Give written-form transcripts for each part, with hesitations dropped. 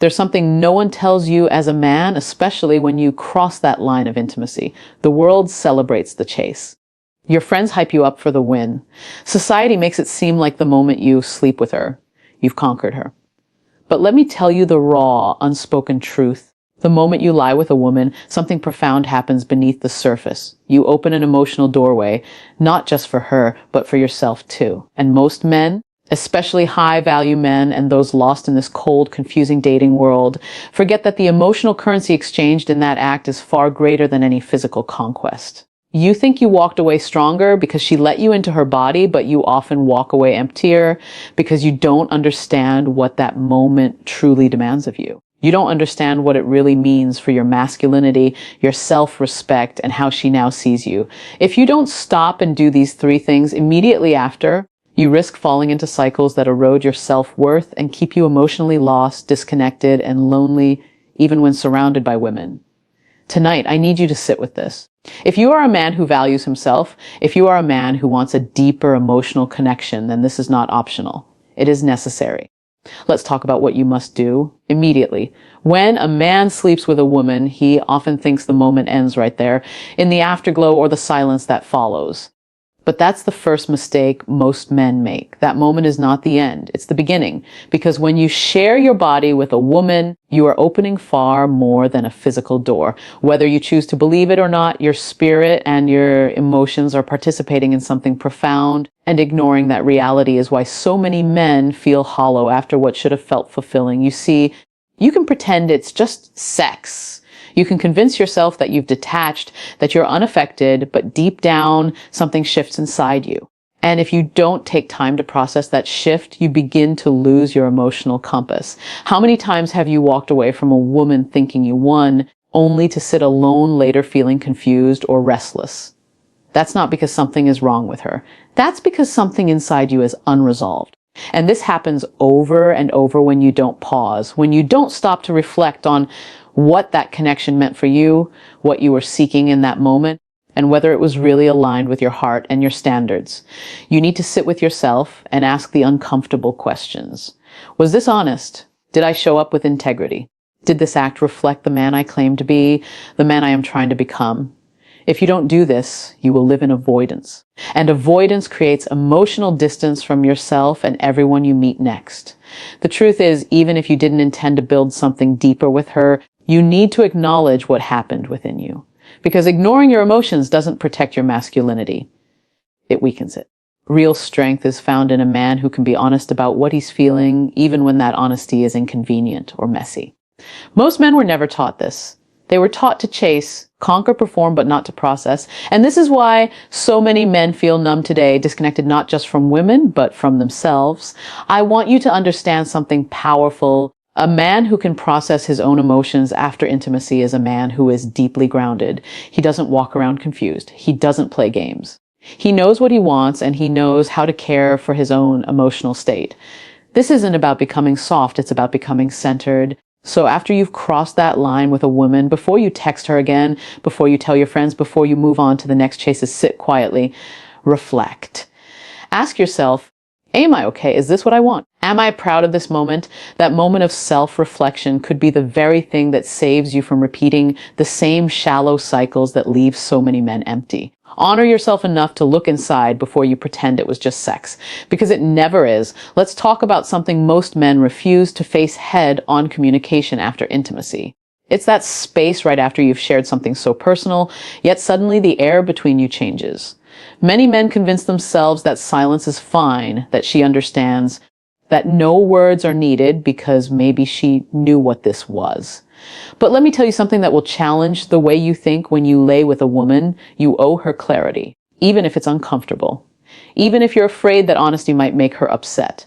There's something no one tells you as a man, especially when you cross that line of intimacy. The world celebrates the chase. Your friends hype you up for the win. Society makes it seem like the moment you sleep with her, you've conquered her. But let me tell you the raw, unspoken truth. The moment you lie with a woman, something profound happens beneath the surface. You open an emotional doorway, not just for her, but for yourself too. And most men, especially high-value men and those lost in this cold, confusing dating world, forget that the emotional currency exchanged in that act is far greater than any physical conquest. You think you walked away stronger because she let you into her body, but you often walk away emptier because you don't understand what that moment truly demands of you. You don't understand what it really means for your masculinity, your self-respect, and how she now sees you. If you don't stop and do these three things immediately after, you risk falling into cycles that erode your self-worth and keep you emotionally lost, disconnected, and lonely, even when surrounded by women. Tonight, I need you to sit with this. If you are a man who values himself, if you are a man who wants a deeper emotional connection, then this is not optional. It is necessary. Let's talk about what you must do immediately. When a man sleeps with a woman, he often thinks the moment ends right there, in the afterglow or the silence that follows. But that's the first mistake most men make. That moment is not the end. It's the beginning. Because when you share your body with a woman, you are opening far more than a physical door. Whether you choose to believe it or not, your spirit and your emotions are participating in something profound, and ignoring that reality is why so many men feel hollow after what should have felt fulfilling. You see, you can pretend it's just sex. You can convince yourself that you've detached, that you're unaffected, but deep down, something shifts inside you. And if you don't take time to process that shift, you begin to lose your emotional compass. How many times have you walked away from a woman thinking you won, only to sit alone later feeling confused or restless? That's not because something is wrong with her. That's because something inside you is unresolved. And this happens over and over when you don't pause, when you don't stop to reflect on what that connection meant for you, what you were seeking in that moment, and whether it was really aligned with your heart and your standards. You need to sit with yourself and ask the uncomfortable questions. Was this honest? Did I show up with integrity? Did this act reflect the man I claim to be, the man I am trying to become? If you don't do this, you will live in avoidance. And avoidance creates emotional distance from yourself and everyone you meet next. The truth is, even if you didn't intend to build something deeper with her, you need to acknowledge what happened within you. Because ignoring your emotions doesn't protect your masculinity. It weakens it. Real strength is found in a man who can be honest about what he's feeling, even when that honesty is inconvenient or messy. Most men were never taught this. They were taught to chase, conquer, perform, but not to process. And this is why so many men feel numb today, disconnected not just from women, but from themselves. I want you to understand something powerful. A man who can process his own emotions after intimacy is a man who is deeply grounded. He doesn't walk around confused. He doesn't play games. He knows what he wants, and he knows how to care for his own emotional state. This isn't about becoming soft. It's about becoming centered. So after you've crossed that line with a woman, before you text her again, before you tell your friends, before you move on to the next chase, is sit quietly, reflect. Ask yourself, am I okay? Is this what I want? Am I proud of this moment? That moment of self-reflection could be the very thing that saves you from repeating the same shallow cycles that leave so many men empty. Honor yourself enough to look inside before you pretend it was just sex, because it never is. Let's talk about something most men refuse to face head on: communication after intimacy. It's that space right after you've shared something so personal, yet suddenly the air between you changes. Many men convince themselves that silence is fine, that she understands, that no words are needed because maybe she knew what this was. But let me tell you something that will challenge the way you think. When you lay with a woman, you owe her clarity, even if it's uncomfortable, even if you're afraid that honesty might make her upset.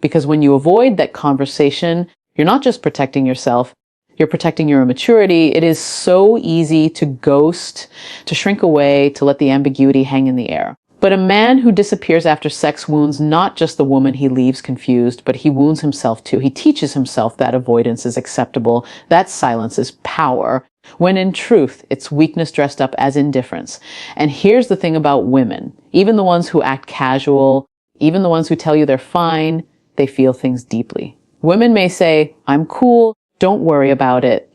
Because when you avoid that conversation, you're not just protecting yourself, you're protecting your immaturity. It is so easy to ghost, to shrink away, to let the ambiguity hang in the air. But a man who disappears after sex wounds not just the woman he leaves confused, but he wounds himself too. He teaches himself that avoidance is acceptable, that silence is power, when in truth, it's weakness dressed up as indifference. And here's the thing about women. Even the ones who act casual, even the ones who tell you they're fine, they feel things deeply. Women may say, I'm cool, Don't worry about it.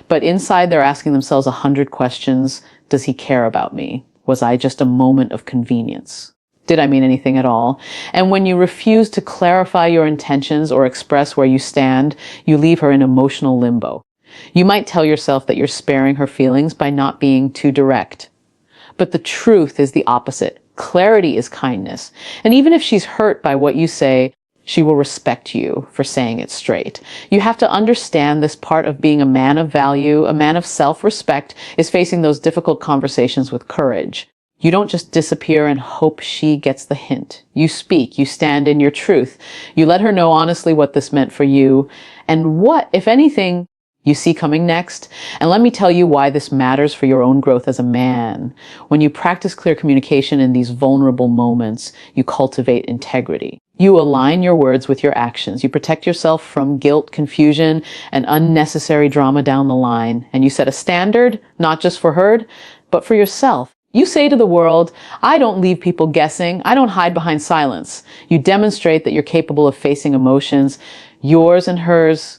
But inside, they're asking themselves 100 questions. Does he care about me? Was I just a moment of convenience? Did I mean anything at all? And when you refuse to clarify your intentions or express where you stand, you leave her in emotional limbo. You might tell yourself that you're sparing her feelings by not being too direct. But the truth is the opposite. Clarity is kindness. And even if she's hurt by what you say, she will respect you for saying it straight. You have to understand this part of being a man of value, a man of self-respect, is facing those difficult conversations with courage. You don't just disappear and hope she gets the hint. You speak, you stand in your truth. You let her know honestly what this meant for you and what, if anything, you see coming next. And let me tell you why this matters for your own growth as a man. When you practice clear communication in these vulnerable moments, you cultivate integrity. You align your words with your actions. You protect yourself from guilt, confusion, and unnecessary drama down the line. And you set a standard, not just for her, but for yourself. You say to the world, I don't leave people guessing. I don't hide behind silence. You demonstrate that you're capable of facing emotions, yours and hers,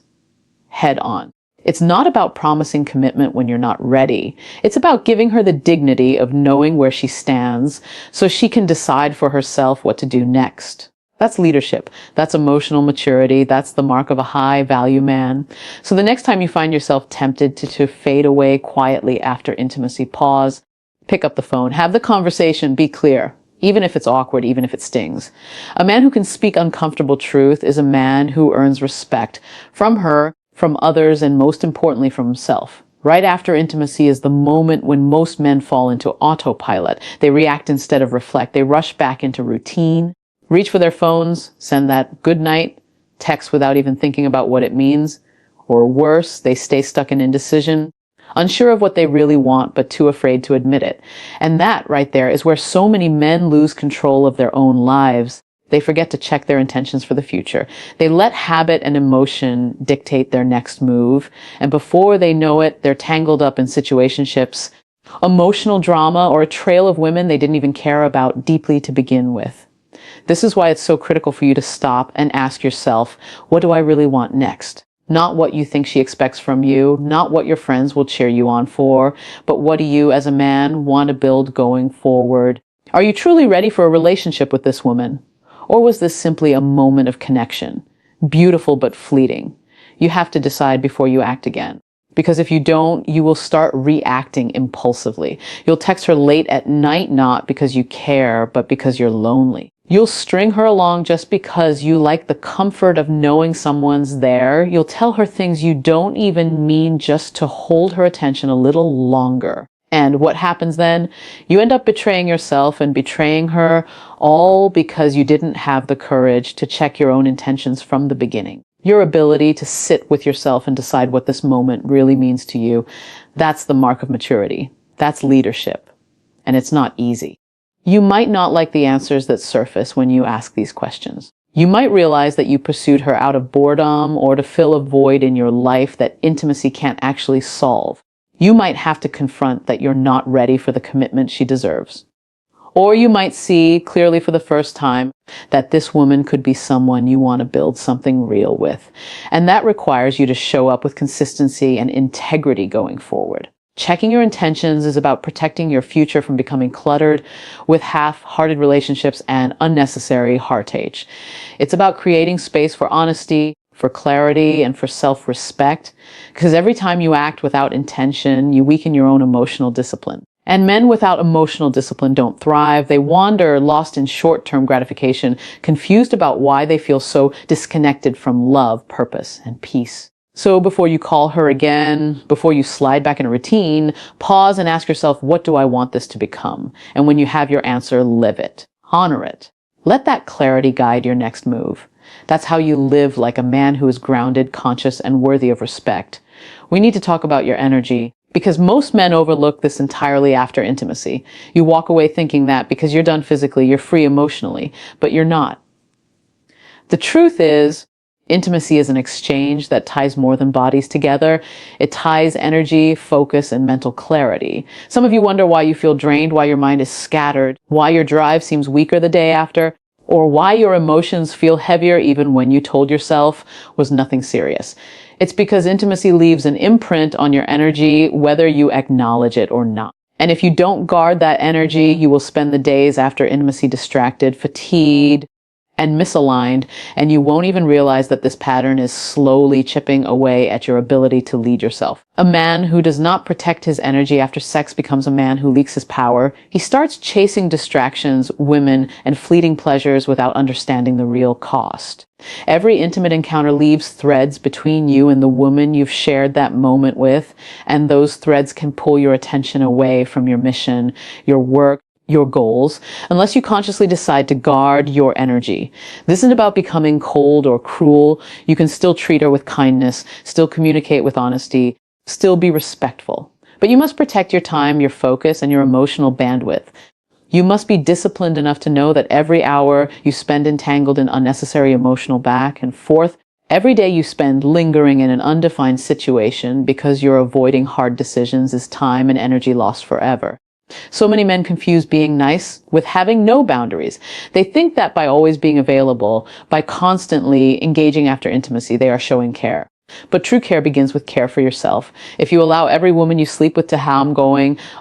head on. It's not about promising commitment when you're not ready. It's about giving her the dignity of knowing where she stands so she can decide for herself what to do next. That's leadership. That's emotional maturity. That's the mark of a high value man. So the next time you find yourself tempted to fade away quietly after intimacy, pause. Pick up the phone, have the conversation, be clear, even if it's awkward, even if it stings. A man who can speak uncomfortable truth is a man who earns respect from her, from others, and most importantly, from himself. Right after intimacy is the moment when most men fall into autopilot. They react instead of reflect. They rush back into routine, reach for their phones, send that good night text without even thinking about what it means. Or worse, they stay stuck in indecision, unsure of what they really want, but too afraid to admit it. And that right there is where so many men lose control of their own lives. They forget to check their intentions for the future. They let habit and emotion dictate their next move. And before they know it, they're tangled up in situationships, emotional drama, or a trail of women they didn't even care about deeply to begin with. This is why it's so critical for you to stop and ask yourself, what do I really want next? Not what you think she expects from you, not what your friends will cheer you on for, but what do you as a man want to build going forward? Are you truly ready for a relationship with this woman? Or was this simply a moment of connection? Beautiful but fleeting. You have to decide before you act again. Because if you don't, you will start reacting impulsively. You'll text her late at night, not because you care, but because you're lonely. You'll string her along just because you like the comfort of knowing someone's there. You'll tell her things you don't even mean just to hold her attention a little longer. And what happens then? You end up betraying yourself and betraying her, all because you didn't have the courage to check your own intentions from the beginning. Your ability to sit with yourself and decide what this moment really means to you, that's the mark of maturity. That's leadership. And it's not easy. You might not like the answers that surface when you ask these questions. You might realize that you pursued her out of boredom or to fill a void in your life that intimacy can't actually solve. You might have to confront that you're not ready for the commitment she deserves. Or you might see clearly for the first time that this woman could be someone you want to build something real with. And that requires you to show up with consistency and integrity going forward. Checking your intentions is about protecting your future from becoming cluttered with half-hearted relationships and unnecessary heartache. It's about creating space for honesty, for clarity, and for self-respect. Because every time you act without intention, you weaken your own emotional discipline. And men without emotional discipline don't thrive. They wander, lost in short-term gratification, confused about why they feel so disconnected from love, purpose, and peace. So before you call her again, before you slide back in a routine, pause and ask yourself, what do I want this to become? And when you have your answer, live it. Honor it. Let that clarity guide your next move. That's how you live like a man who is grounded, conscious, and worthy of respect. We need to talk about your energy, because most men overlook this entirely after intimacy. You walk away thinking that because you're done physically, you're free emotionally, but you're not. The truth is, intimacy is an exchange that ties more than bodies together. It ties energy, focus, and mental clarity. Some of you wonder why you feel drained, why your mind is scattered, why your drive seems weaker the day after, or why your emotions feel heavier even when you told yourself was nothing serious. It's because intimacy leaves an imprint on your energy, whether you acknowledge it or not. And if you don't guard that energy, you will spend the days after intimacy distracted, fatigued, and misaligned, and you won't even realize that this pattern is slowly chipping away at your ability to lead yourself. A man who does not protect his energy after sex becomes a man who leaks his power. He starts chasing distractions, women, and fleeting pleasures without understanding the real cost. Every intimate encounter leaves threads between you and the woman you've shared that moment with, and those threads can pull your attention away from your mission, your work, your goals, unless you consciously decide to guard your energy. This isn't about becoming cold or cruel. You can still treat her with kindness, still communicate with honesty, still be respectful. But you must protect your time, your focus, and your emotional bandwidth. You must be disciplined enough to know that every hour you spend entangled in unnecessary emotional back and forth, every day you spend lingering in an undefined situation because you're avoiding hard decisions is time and energy lost forever. So many men confuse being nice with having no boundaries. They think that by always being available, by constantly engaging after intimacy, they are showing care. But true care begins with care for yourself. If you allow every woman you sleep with to have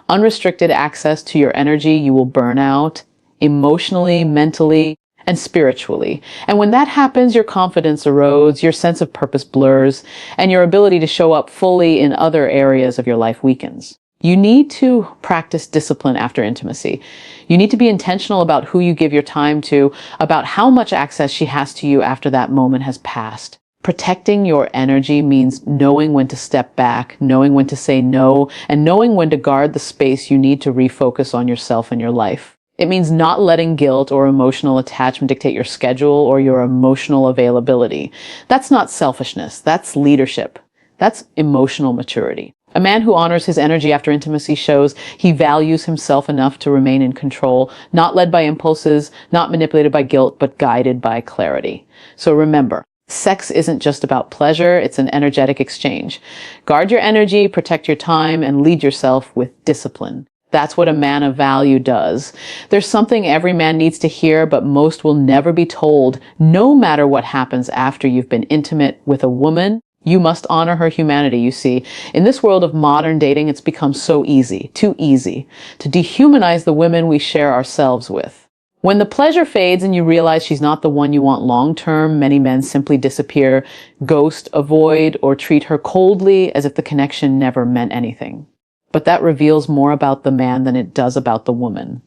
unrestricted access to your energy, you will burn out emotionally, mentally, and spiritually. And when that happens, your confidence erodes, your sense of purpose blurs, and your ability to show up fully in other areas of your life weakens. You need to practice discipline after intimacy. You need to be intentional about who you give your time to, about how much access she has to you after that moment has passed. Protecting your energy means knowing when to step back, knowing when to say no, and knowing when to guard the space you need to refocus on yourself and your life. It means not letting guilt or emotional attachment dictate your schedule or your emotional availability. That's not selfishness. That's leadership. That's emotional maturity. A man who honors his energy after intimacy shows he values himself enough to remain in control, not led by impulses, not manipulated by guilt, but guided by clarity. So remember, sex isn't just about pleasure, it's an energetic exchange. Guard your energy, protect your time, and lead yourself with discipline. That's what a man of value does. There's something every man needs to hear, but most will never be told, no matter what happens after you've been intimate with a woman. You must honor her humanity, you see. In this world of modern dating, it's become so easy, too easy, to dehumanize the women we share ourselves with. When the pleasure fades and you realize she's not the one you want long-term, many men simply disappear, ghost, avoid, or treat her coldly as if the connection never meant anything. But that reveals more about the man than it does about the woman.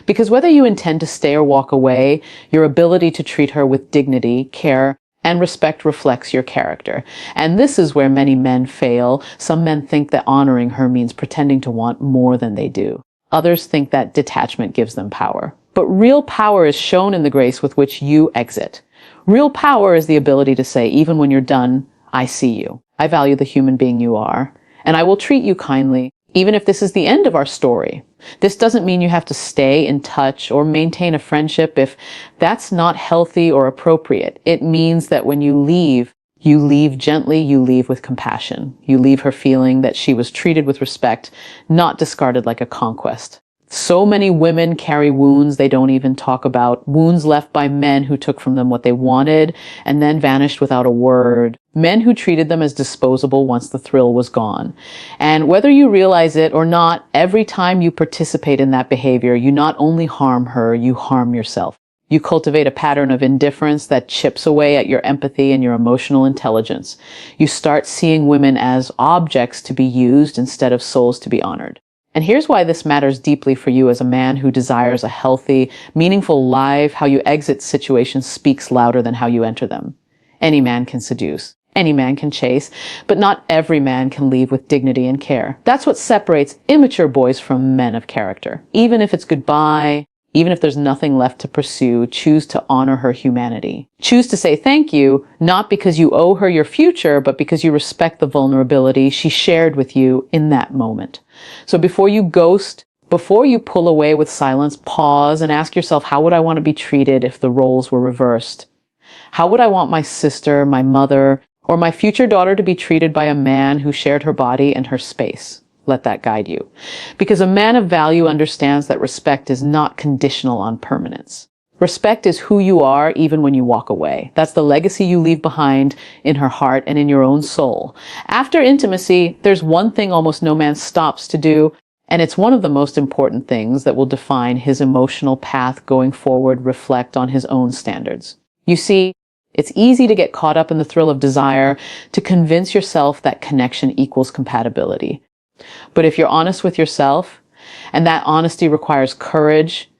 Because whether you intend to stay or walk away, your ability to treat her with dignity, care, and respect reflects your character. And this is where many men fail. Some men think that honoring her means pretending to want more than they do. Others think that detachment gives them power. But real power is shown in the grace with which you exit. Real power is the ability to say, even when you're done, I see you. I value the human being you are, and I will treat you kindly, even if this is the end of our story. This doesn't mean you have to stay in touch or maintain a friendship if that's not healthy or appropriate. It means that when you leave gently, you leave with compassion. You leave her feeling that she was treated with respect, not discarded like a conquest. So many women carry wounds they don't even talk about, wounds left by men who took from them what they wanted and then vanished without a word. Men who treated them as disposable once the thrill was gone. And whether you realize it or not, every time you participate in that behavior, you not only harm her, you harm yourself. You cultivate a pattern of indifference that chips away at your empathy and your emotional intelligence. You start seeing women as objects to be used instead of souls to be honored. And here's why this matters deeply for you as a man who desires a healthy, meaningful life. How you exit situations speaks louder than how you enter them. Any man can seduce. Any man can chase, but not every man can leave with dignity and care. That's what separates immature boys from men of character. Even if it's goodbye, even if there's nothing left to pursue, choose to honor her humanity. Choose to say thank you, not because you owe her your future, but because you respect the vulnerability she shared with you in that moment. So before you ghost, before you pull away with silence, pause and ask yourself, how would I want to be treated if the roles were reversed? How would I want my sister, my mother, or my future daughter to be treated by a man who shared her body and her space? Let that guide you. Because a man of value understands that respect is not conditional on permanence. Respect is who you are even when you walk away. That's the legacy you leave behind in her heart and in your own soul. After intimacy, there's one thing almost no man stops to do, and it's one of the most important things that will define his emotional path going forward. Reflect on his own standards. You see, it's easy to get caught up in the thrill of desire, to convince yourself that connection equals compatibility. But if you're honest with yourself, and that honesty requires courage,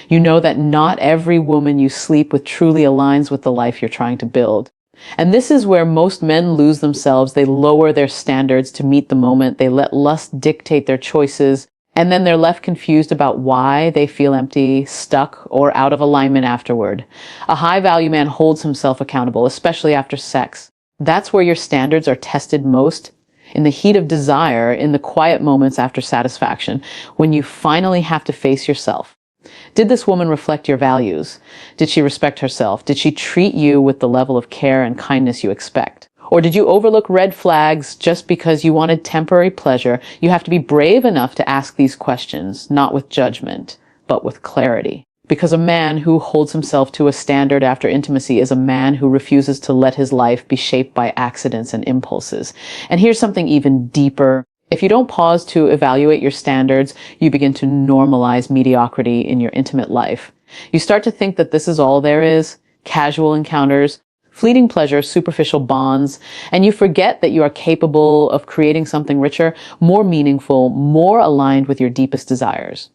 you know that not every woman you sleep with truly aligns with the life you're trying to build. And this is where most men lose themselves. They lower their standards to meet the moment. They let lust dictate their choices. And then they're left confused about why they feel empty, stuck, or out of alignment afterward. A high-value man holds himself accountable, especially after sex. That's where your standards are tested most. In the heat of desire, in the quiet moments after satisfaction, when you finally have to face yourself. Did this woman reflect your values? Did she respect herself? Did she treat you with the level of care and kindness you expect? Or did you overlook red flags just because you wanted temporary pleasure? You have to be brave enough to ask these questions, not with judgment, but with clarity. Because a man who holds himself to a standard after intimacy is a man who refuses to let his life be shaped by accidents and impulses. And here's something even deeper. If you don't pause to evaluate your standards, you begin to normalize mediocrity in your intimate life. You start to think that this is all there is, casual encounters, fleeting pleasure, superficial bonds, and you forget that you are capable of creating something richer, more meaningful, more aligned with your deepest desires.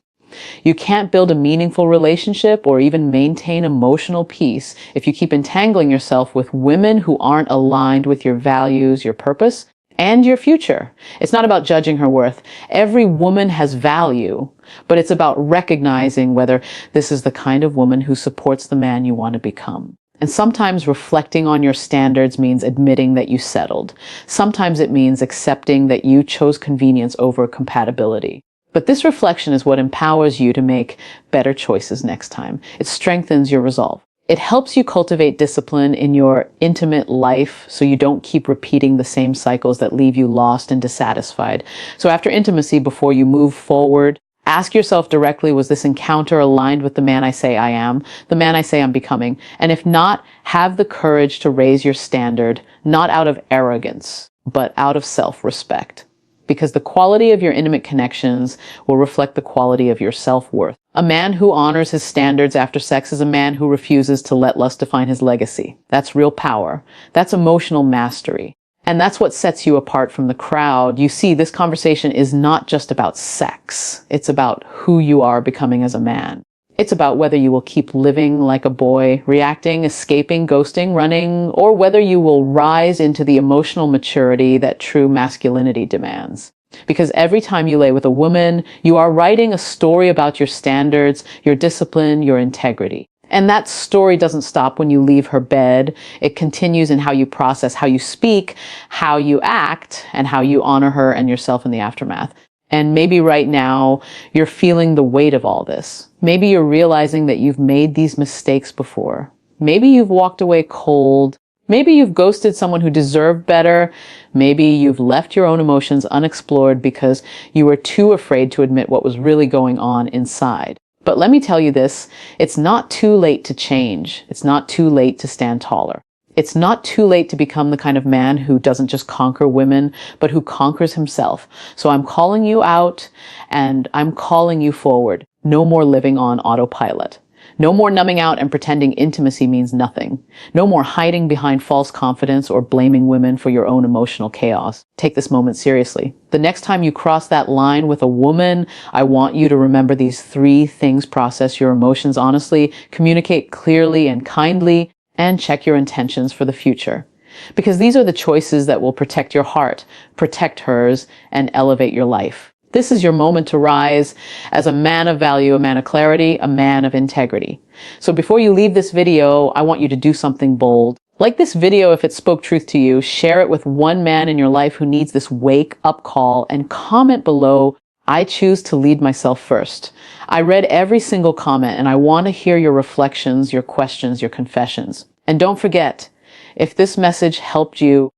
You can't build a meaningful relationship or even maintain emotional peace if you keep entangling yourself with women who aren't aligned with your values, your purpose, and your future. It's not about judging her worth. Every woman has value, but it's about recognizing whether this is the kind of woman who supports the man you want to become. And sometimes reflecting on your standards means admitting that you settled. Sometimes it means accepting that you chose convenience over compatibility. But this reflection is what empowers you to make better choices next time. It strengthens your resolve. It helps you cultivate discipline in your intimate life so you don't keep repeating the same cycles that leave you lost and dissatisfied. So after intimacy, before you move forward, ask yourself directly, was this encounter aligned with the man I say I am, the man I say I'm becoming? And if not, have the courage to raise your standard, not out of arrogance, but out of self-respect. Because the quality of your intimate connections will reflect the quality of your self-worth. A man who honors his standards after sex is a man who refuses to let lust define his legacy. That's real power. That's emotional mastery. And that's what sets you apart from the crowd. You see, this conversation is not just about sex. It's about who you are becoming as a man. It's about whether you will keep living like a boy, reacting, escaping, ghosting, running, or whether you will rise into the emotional maturity that true masculinity demands. Because every time you lay with a woman, you are writing a story about your standards, your discipline, your integrity. And that story doesn't stop when you leave her bed. It continues in how you process, how you speak, how you act, and how you honor her and yourself in the aftermath. And maybe right now you're feeling the weight of all this. Maybe you're realizing that you've made these mistakes before. Maybe you've walked away cold. Maybe you've ghosted someone who deserved better. Maybe you've left your own emotions unexplored because you were too afraid to admit what was really going on inside. But let me tell you this, it's not too late to change. It's not too late to stand taller. It's not too late to become the kind of man who doesn't just conquer women, but who conquers himself. So I'm calling you out and I'm calling you forward. No more living on autopilot. No more numbing out and pretending intimacy means nothing. No more hiding behind false confidence or blaming women for your own emotional chaos. Take this moment seriously. The next time you cross that line with a woman, I want you to remember these 3 things. Process your emotions honestly, communicate clearly and kindly, and check your intentions for the future. Because these are the choices that will protect your heart, protect hers, and elevate your life. This is your moment to rise as a man of value, a man of clarity, a man of integrity. So before you leave this video, I want you to do something bold. Like this video if it spoke truth to you, share it with one man in your life who needs this wake-up call, and comment below, I choose to lead myself first. I read every single comment and I want to hear your reflections, your questions, your confessions. And don't forget, if this message helped you,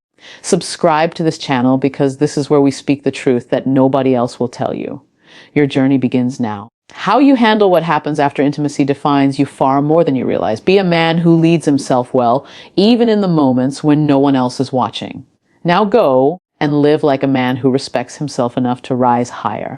subscribe to this channel because this is where we speak the truth that nobody else will tell you. Your journey begins now. How you handle what happens after intimacy defines you far more than you realize. Be a man who leads himself well, even in the moments when no one else is watching. Now go and live like a man who respects himself enough to rise higher.